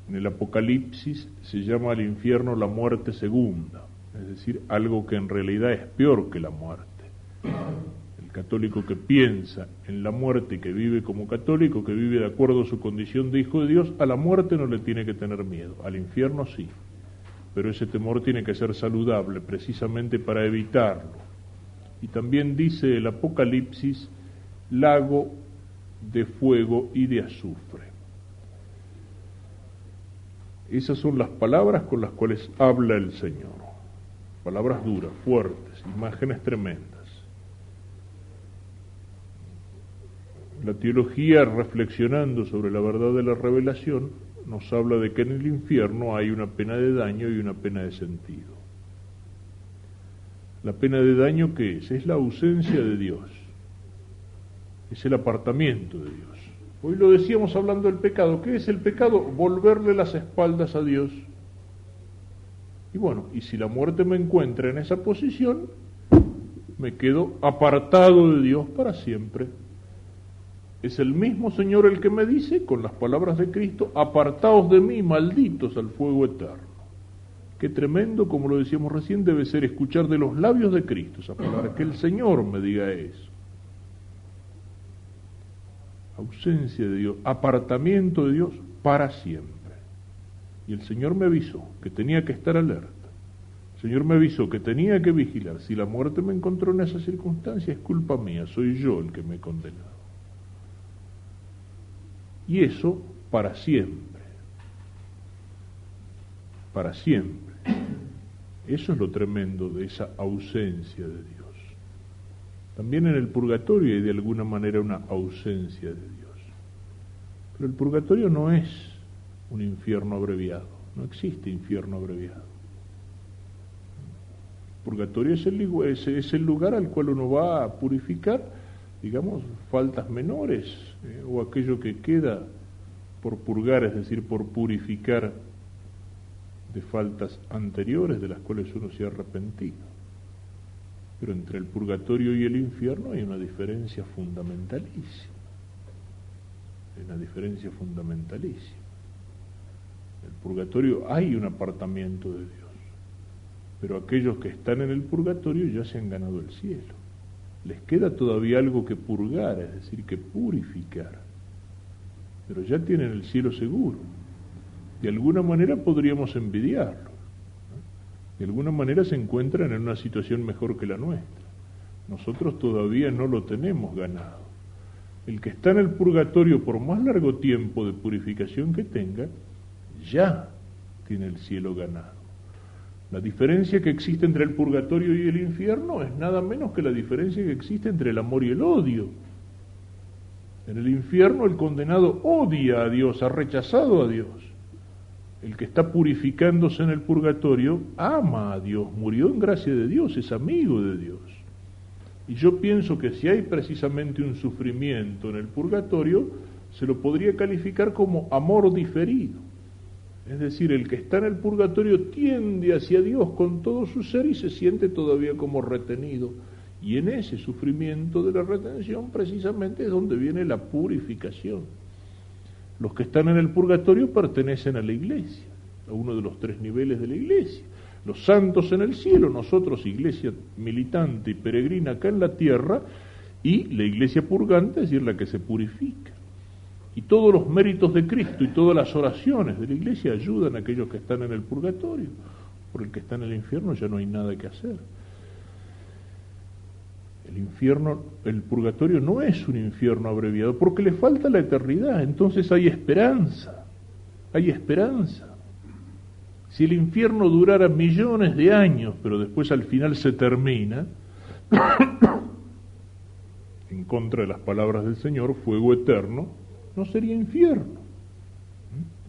En el Apocalipsis se llama al infierno la muerte segunda, es decir, algo que en realidad es peor que la muerte. El católico que piensa en la muerte y que vive como católico, que vive de acuerdo a su condición de hijo de Dios, a la muerte no le tiene que tener miedo, al infierno sí, pero ese temor tiene que ser saludable precisamente para evitarlo. Y también dice el Apocalipsis, lago de fuego y de azufre. Esas son las palabras con las cuales habla el Señor. Palabras duras, fuertes, imágenes tremendas. La teología, reflexionando sobre la verdad de la revelación, nos habla de que en el infierno hay una pena de daño y una pena de sentido. La pena de daño, ¿qué es? Es la ausencia de Dios, es el apartamiento de Dios. Hoy lo decíamos hablando del pecado. ¿Qué es el pecado? Volverle las espaldas a Dios. Y bueno, y si la muerte me encuentra en esa posición, me quedo apartado de Dios para siempre. Es el mismo Señor el que me dice, con las palabras de Cristo, apartaos de mí, malditos, al fuego eterno. Qué tremendo, como lo decíamos recién, debe ser escuchar de los labios de Cristo esa palabra, que el Señor me diga eso. Ausencia de Dios, apartamiento de Dios para siempre. Y el Señor me avisó que tenía que estar alerta. El Señor me avisó que tenía que vigilar. Si la muerte me encontró en esa circunstancia, es culpa mía, soy yo el que me he condenado. Y eso para siempre. Para siempre. Eso es lo tremendo de esa ausencia de Dios. También en el purgatorio hay de alguna manera una ausencia de Dios. Pero el purgatorio no es un infierno abreviado, no existe infierno abreviado. Purgatorio es el lugar al cual uno va a purificar, digamos, faltas menores, o aquello que queda por purgar, es decir, por purificar de faltas anteriores de las cuales uno se ha arrepentido. Pero entre el purgatorio y el infierno hay una diferencia fundamentalísima. Hay una diferencia fundamentalísima. En el purgatorio hay un apartamiento de Dios, pero aquellos que están en el purgatorio ya se han ganado el cielo. Les queda todavía algo que purgar, es decir, que purificar, pero ya tienen el cielo seguro. De alguna manera podríamos envidiarlo, ¿no? De alguna manera se encuentran en una situación mejor que la nuestra. Nosotros todavía no lo tenemos ganado. El que está en el purgatorio, por más largo tiempo de purificación que tenga, ya tiene el cielo ganado. La diferencia que existe entre el purgatorio y el infierno es nada menos que la diferencia que existe entre el amor y el odio. En el infierno el condenado odia a Dios, ha rechazado a Dios. El que está purificándose en el purgatorio ama a Dios, murió en gracia de Dios, es amigo de Dios. Y yo pienso que si hay precisamente un sufrimiento en el purgatorio, se lo podría calificar como amor diferido. Es decir, el que está en el purgatorio tiende hacia Dios con todo su ser y se siente todavía como retenido. Y en ese sufrimiento de la retención precisamente es donde viene la purificación. Los que están en el purgatorio pertenecen a la iglesia, a uno de los 3 niveles de la iglesia. Los santos en el cielo, nosotros, iglesia militante y peregrina acá en la tierra, y la iglesia purgante, es decir, la que se purifica. Y todos los méritos de Cristo y todas las oraciones de la iglesia ayudan a aquellos que están en el purgatorio. Por el que está en el infierno ya no hay nada que hacer. El purgatorio no es un infierno abreviado, porque le falta la eternidad, entonces hay esperanza, hay esperanza. Si el infierno durara millones de años, pero después al final se termina, en contra de las palabras del Señor, fuego eterno, no sería infierno.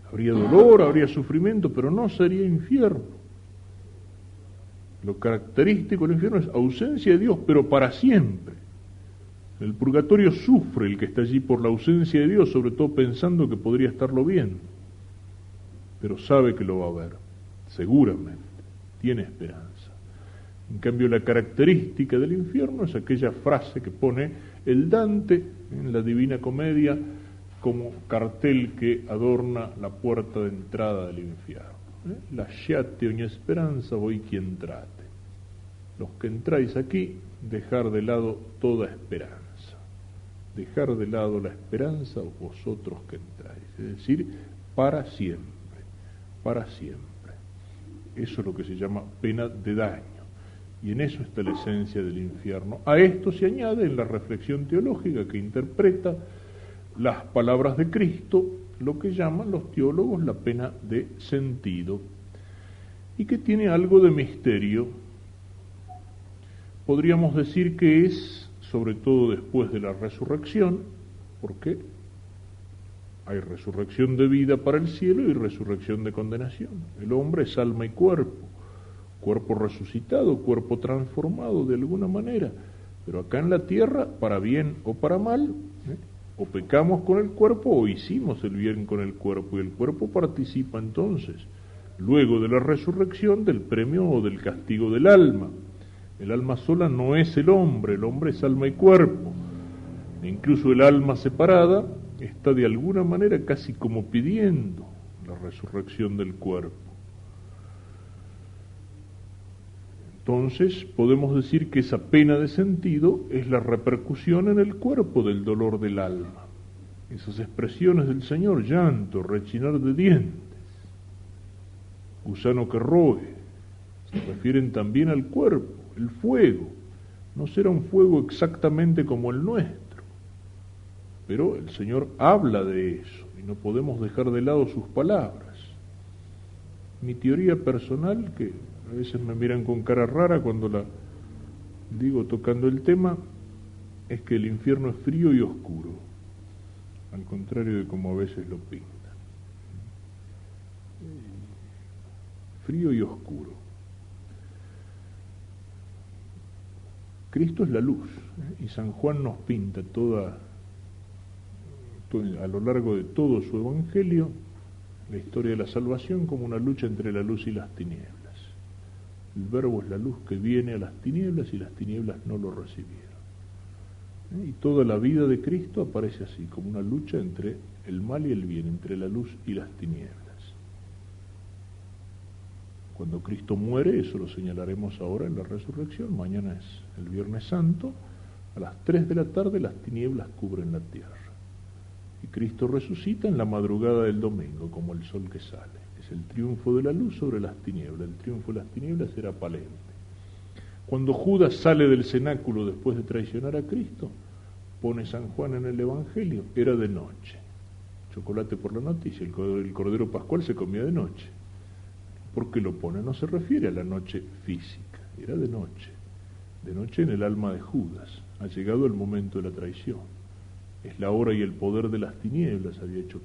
Habría dolor, habría sufrimiento, pero no sería infierno. Lo característico del infierno es ausencia de Dios, pero para siempre. El purgatorio sufre el que está allí por la ausencia de Dios, sobre todo pensando que podría estarlo bien, pero sabe que lo va a ver, seguramente, tiene esperanza. En cambio, la característica del infierno es aquella frase que pone el Dante en la Divina Comedia como cartel que adorna la puerta de entrada del infierno. Lasciate ogni esperanza, voi quien trate. Los que entráis aquí, dejar de lado toda esperanza. Dejar de lado la esperanza vosotros que entráis. Es decir, para siempre, para siempre. Eso es lo que se llama pena de daño. Y en eso está la esencia del infierno. A esto se añade en la reflexión teológica que interpreta las palabras de Cristo, lo que llaman los teólogos la pena de sentido, y que tiene algo de misterio. Podríamos decir que es, sobre todo después de la resurrección, porque hay resurrección de vida para el cielo y resurrección de condenación. El hombre es alma y cuerpo, cuerpo resucitado, cuerpo transformado de alguna manera, pero acá en la tierra, para bien o para mal, o pecamos con el cuerpo o hicimos el bien con el cuerpo, y el cuerpo participa entonces, luego de la resurrección, del premio o del castigo del alma. El alma sola no es el hombre es alma y cuerpo. E incluso el alma separada está de alguna manera casi como pidiendo la resurrección del cuerpo. Entonces podemos decir que esa pena de sentido es la repercusión en el cuerpo del dolor del alma. Esas expresiones del Señor, llanto, rechinar de dientes, gusano que roe, se refieren también al cuerpo. El fuego no será un fuego exactamente como el nuestro, pero el Señor habla de eso y no podemos dejar de lado sus palabras. Mi teoría personal, que a veces me miran con cara rara cuando la digo tocando el tema, es que el infierno es frío y oscuro, al contrario de como a veces lo pintan. Frío y oscuro. Cristo es la luz, y San Juan nos pinta a lo largo de todo su evangelio la historia de la salvación como una lucha entre la luz y las tinieblas. El Verbo es la luz que viene a las tinieblas y las tinieblas no lo recibieron. Y toda la vida de Cristo aparece así, como una lucha entre el mal y el bien, entre la luz y las tinieblas. Cuando Cristo muere, eso lo señalaremos ahora en la resurrección, mañana es el Viernes Santo, a las 3 de la tarde las tinieblas cubren la tierra. Y Cristo resucita en la madrugada del domingo, como el sol que sale. Es el triunfo de la luz sobre las tinieblas. El triunfo de las tinieblas era palente. Cuando Judas sale del cenáculo después de traicionar a Cristo, pone San Juan en el Evangelio, era de noche. Chocolate por la noticia, el Cordero Pascual se comía de noche. ¿Por qué lo pone? No se refiere a la noche física, era de noche en el alma de Judas. Ha llegado el momento de la traición. Es la hora y el poder de las tinieblas, había dicho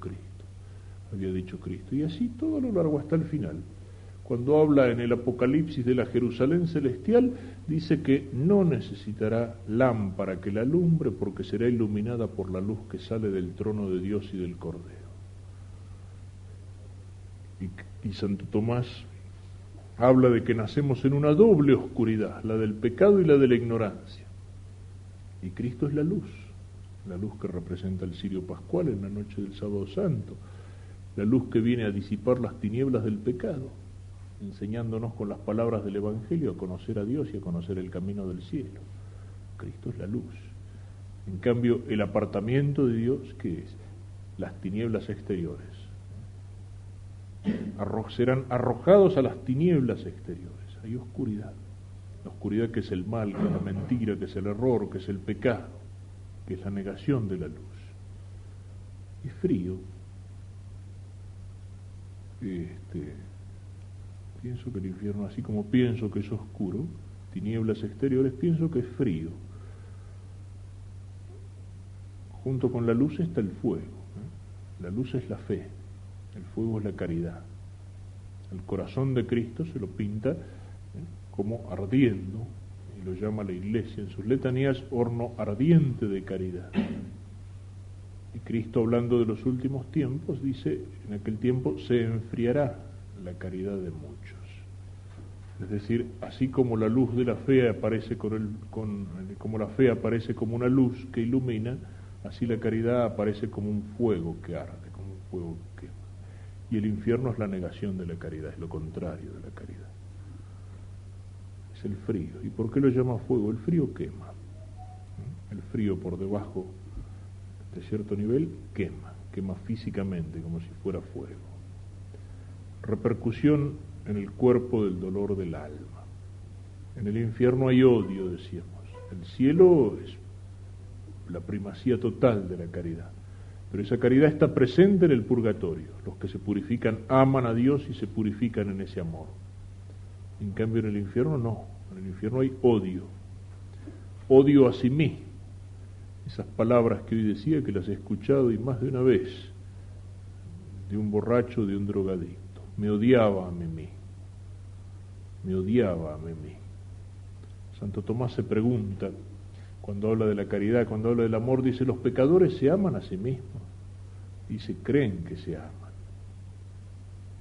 Cristo. Y así todo a lo largo hasta el final. Cuando habla en el Apocalipsis de la Jerusalén celestial, dice que no necesitará lámpara que la alumbre porque será iluminada por la luz que sale del trono de Dios y del Cordero. Y Santo Tomás habla de que nacemos en una doble oscuridad, la del pecado y la de la ignorancia. Y Cristo es la luz que representa el cirio pascual en la noche del sábado santo, la luz que viene a disipar las tinieblas del pecado, enseñándonos con las palabras del Evangelio a conocer a Dios y a conocer el camino del cielo. Cristo es la luz. En cambio, el apartamiento de Dios, ¿qué es? Las tinieblas exteriores. Serán arrojados a las tinieblas exteriores. Hay oscuridad. La oscuridad que es el mal, que es la mentira, que es el error, que es el pecado, que es la negación de la luz. Y frío. Pienso que el infierno, así como pienso que es oscuro, tinieblas exteriores, pienso que es frío. Junto con la luz está el fuego. La luz es la fe. El fuego es la caridad. El corazón de Cristo se lo pinta como ardiendo, y lo llama la Iglesia en sus letanías horno ardiente de caridad. Y Cristo, hablando de los últimos tiempos, dice, en aquel tiempo se enfriará la caridad de muchos. Es decir, así como la luz de la fe aparece como la fe aparece como una luz que ilumina, así la caridad aparece como un fuego que arde, como un fuego que quema. Y el infierno es la negación de la caridad, es lo contrario de la caridad. Es el frío. ¿Y por qué lo llama fuego? El frío quema. El frío por debajo de cierto nivel quema físicamente como si fuera fuego. Repercusión en el cuerpo del dolor del alma. En el infierno hay odio, decíamos. El cielo es la primacía total de la caridad. Pero esa caridad está presente en el purgatorio. Los que se purifican aman a Dios y se purifican en ese amor. En cambio en el infierno no. En el infierno hay odio. Odio a sí mismo. Esas palabras que hoy decía, que las he escuchado y más de una vez, de un borracho, de un drogadicto. Me odiaba a mí mismo. Me odiaba a mí mismo. Santo Tomás se pregunta, cuando habla de la caridad, cuando habla del amor, dice, los pecadores se aman a sí mismos. Dice, creen que se aman.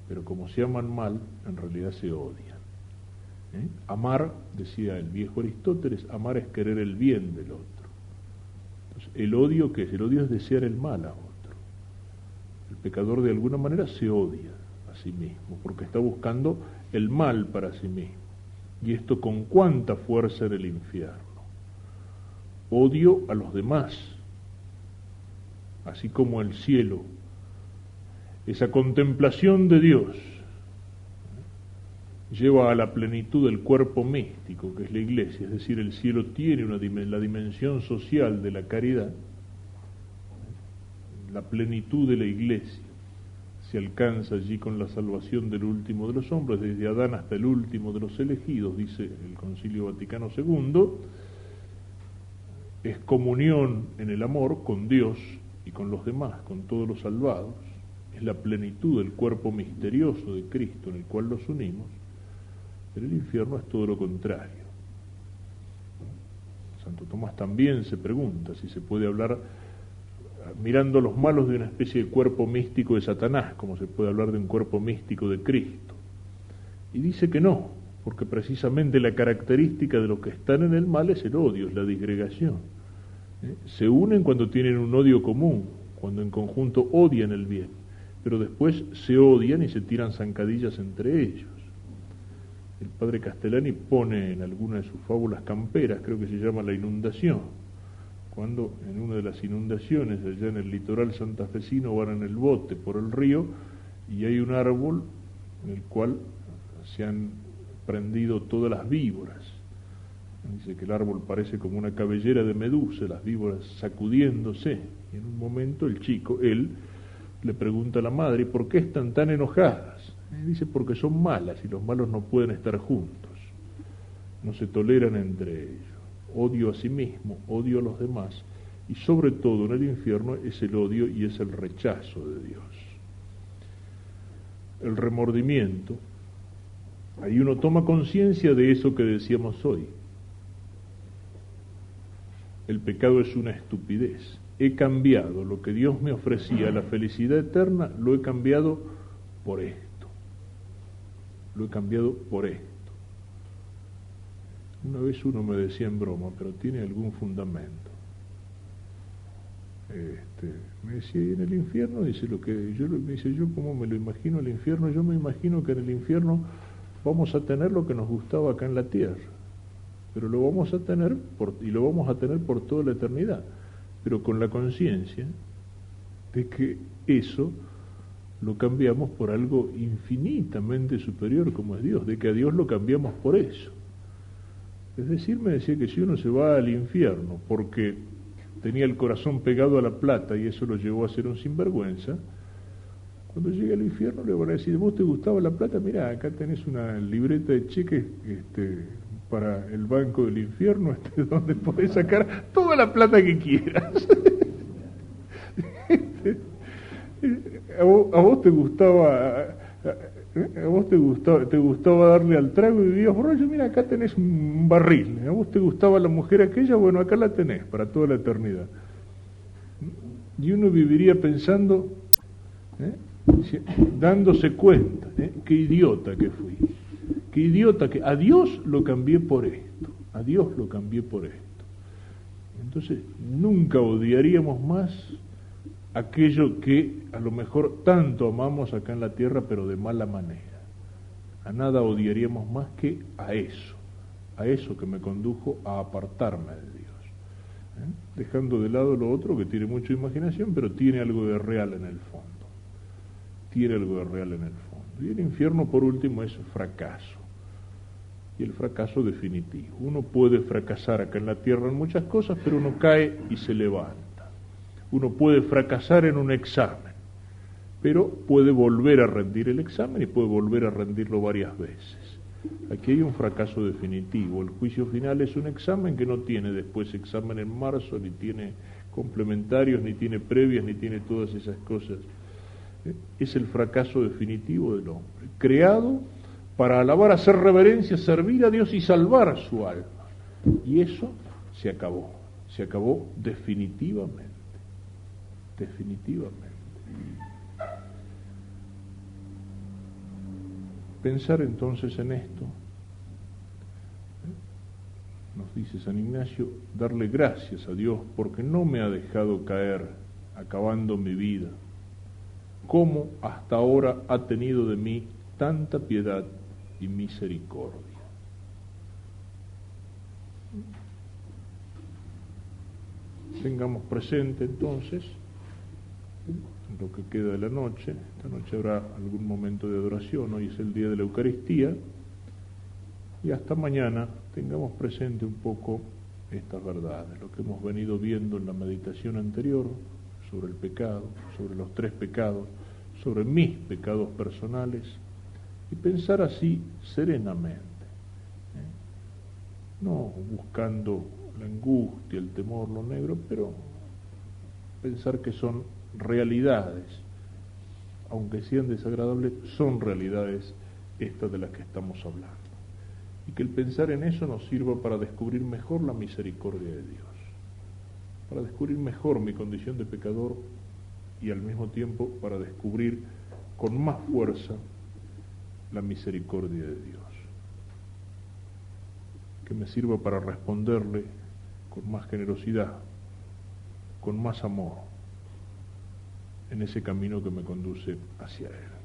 Pero como se aman mal, en realidad se odian. Amar, decía el viejo Aristóteles, amar es querer el bien del otro. Entonces, el odio, ¿qué es? El odio es desear el mal a otro. El pecador de alguna manera se odia a sí mismo, porque está buscando el mal para sí mismo. Y esto con cuánta fuerza en el infierno. Odio a los demás, así como el cielo, esa contemplación de Dios lleva a la plenitud del cuerpo místico que es la Iglesia, es decir, el cielo tiene la dimensión social de la caridad, la plenitud de la Iglesia se alcanza allí con la salvación del último de los hombres, desde Adán hasta el último de los elegidos, dice el Concilio Vaticano II. Es comunión en el amor con Dios y con los demás, con todos los salvados. Es la plenitud del cuerpo misterioso de Cristo en el cual los unimos. Pero el infierno es todo lo contrario. Santo Tomás también se pregunta si se puede hablar mirando a los malos de una especie de cuerpo místico de Satanás, como se puede hablar de un cuerpo místico de Cristo. Y dice que no, porque precisamente la característica de los que están en el mal es el odio, es la disgregación. Se unen cuando tienen un odio común, cuando en conjunto odian el bien, pero después se odian y se tiran zancadillas entre ellos. El padre Castellani pone en alguna de sus fábulas camperas, creo que se llama La inundación, cuando en una de las inundaciones allá en el litoral santafesino van en el bote por el río y hay un árbol en el cual se han prendido todas las víboras. Dice que el árbol parece como una cabellera de medusa, las víboras sacudiéndose. Y en un momento el chico, él, le pregunta a la madre, ¿por qué están tan enojadas? Y dice, porque son malas y los malos no pueden estar juntos. No se toleran entre ellos. Odio a sí mismo, odio a los demás, y sobre todo en el infierno es el odio y es el rechazo de Dios. El remordimiento, ahí uno toma conciencia de eso que decíamos hoy. El pecado es una estupidez. He cambiado lo que Dios me ofrecía, la felicidad eterna, lo he cambiado por esto. Lo he cambiado por esto. Una vez uno me decía en broma, pero tiene algún fundamento. Me decía, ¿y en el infierno? Dice, me dice, yo como me lo imagino el infierno, yo me imagino que en el infierno vamos a tener lo que nos gustaba acá en la tierra, pero lo vamos a tener y lo vamos a tener por toda la eternidad, pero con la conciencia de que eso lo cambiamos por algo infinitamente superior como es Dios, de que a Dios lo cambiamos por eso. Es decir, me decía que si uno se va al infierno porque tenía el corazón pegado a la plata y eso lo llevó a ser un sinvergüenza, cuando llegue al infierno le van a decir, ¿vos te gustaba la plata? Mirá, acá tenés una libreta de cheques para el banco del infierno, donde podés sacar toda la plata que quieras. ¿A vos te gustaba... ¿A vos te gustaba darle al trago y vivías borracho? Mira, acá tenés un barril. ¿A vos te gustaba la mujer aquella? Bueno, acá la tenés para toda la eternidad. Y uno viviría pensando, dándose cuenta, qué idiota que fui. Qué idiota que... A Dios lo cambié por esto. A Dios lo cambié por esto. Entonces, nunca odiaríamos más aquello que a lo mejor tanto amamos acá en la tierra, pero de mala manera. A nada odiaríamos más que a eso que me condujo a apartarme de Dios, dejando de lado lo otro que tiene mucha imaginación, pero tiene algo de real en el fondo. Tiene algo de real en el fondo. Y el infierno, por último, es fracaso. Y el fracaso definitivo. Uno puede fracasar acá en la tierra en muchas cosas, pero uno cae y se levanta. Uno puede fracasar en un examen, pero puede volver a rendir el examen y puede volver a rendirlo varias veces. Aquí hay un fracaso definitivo. El juicio final es un examen que no tiene después examen en marzo, ni tiene complementarios, ni tiene previas, ni tiene todas esas cosas. Es el fracaso definitivo del hombre, creado para alabar, hacer reverencia, servir a Dios y salvar a su alma. Y eso se acabó definitivamente. Definitivamente. Pensar entonces en esto, nos dice San Ignacio, darle gracias a Dios porque no me ha dejado caer acabando mi vida, como hasta ahora ha tenido de mí tanta piedad y misericordia. Tengamos presente entonces lo que queda de la noche. Esta noche habrá algún momento de adoración, hoy es el día de la Eucaristía, y hasta mañana tengamos presente un poco estas verdades, lo que hemos venido viendo en la meditación anterior sobre el pecado, sobre los 3 pecados, sobre mis pecados personales, y pensar así serenamente, no buscando la angustia, el temor, lo negro, pero pensar que son realidades, aunque sean desagradables, son realidades estas de las que estamos hablando. y que el pensar en eso nos sirva para descubrir mejor la misericordia de Dios, para descubrir mejor mi condición de pecador y al mismo tiempo para descubrir con más fuerza la misericordia de Dios, que me sirva para responderle con más generosidad, con más amor, en ese camino que me conduce hacia Él.